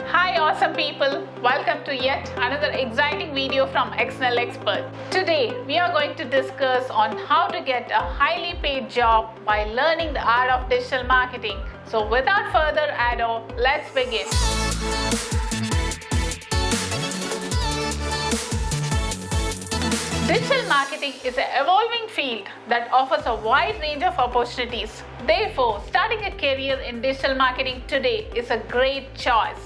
Hi awesome people, welcome to yet another exciting video from Exnel Expert. Today we are going to discuss on how to get a highly paid job by learning the art of digital marketing. So without further ado, let's begin. Digital marketing is an evolving field that offers a wide range of opportunities. Therefore, starting a career in digital marketing today is a great choice.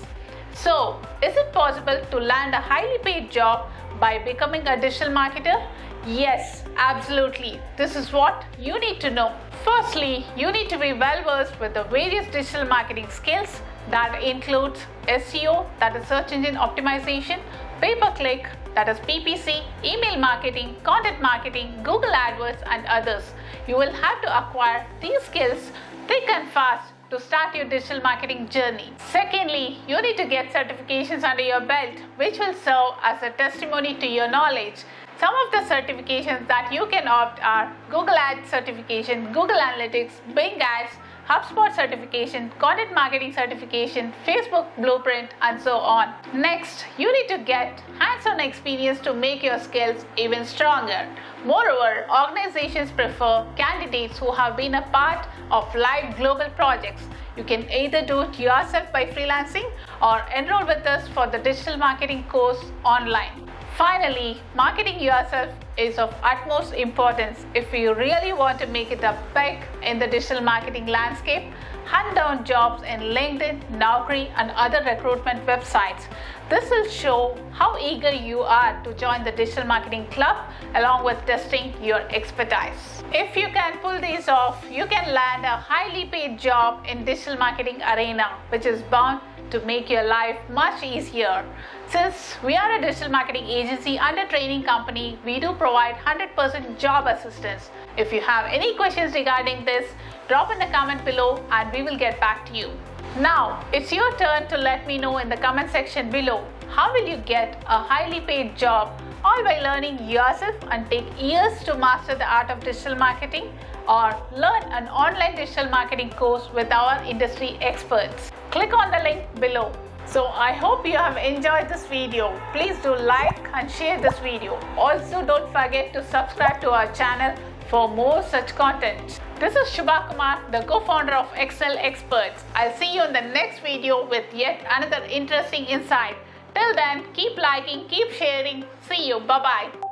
So, is it possible to land a highly paid job by becoming a digital marketer? Yes, absolutely. This is what you need to know. Firstly, you need to be well versed with the various digital marketing skills that includes SEO, that is search engine optimization, pay-per-click, that is PPC, email marketing, content marketing, Google AdWords and others. You will have to acquire these skills thick and fast to start your digital marketing journey. Secondly, you need to get certifications under your belt which will serve as a testimony to your knowledge. Some of the certifications that you can opt are Google Ads certification, Google Analytics, Bing Ads, HubSpot certification, content marketing certification, Facebook Blueprint, and so on. Next, you need to get hands-on experience to make your skills even stronger. Moreover, organizations prefer candidates who have been a part of live global projects. You can either do it yourself by freelancing or enroll with us for the digital marketing course online. Finally, marketing yourself is of utmost importance. If you really want to make it a peg in the digital marketing landscape, hunt down jobs in LinkedIn, Naukri, and other recruitment websites. This will show how eager you are to join the digital marketing club along with testing your expertise. If you can pull these off, you can land a highly paid job in digital marketing arena, which is bound to make your life much easier. Since we are a digital marketing agency and a training company, we do provide 100% job assistance. If you have any questions regarding this, drop in the comment below and we will get back to you. Now, it's your turn to let me know in the comment section below, how will you get a highly paid job, all by learning yourself and take years to master the art of digital marketing, or learn an online digital marketing course with our industry experts. Click on the link below. So I hope you have enjoyed this video. Please do like and share this video. Also, don't forget to subscribe to our channel for more such content. This is Shubha Kumar, the co-founder of Exnel Experts. I'll see you in the next video with yet another interesting insight. Till then, keep liking, keep sharing. See you. Bye-bye.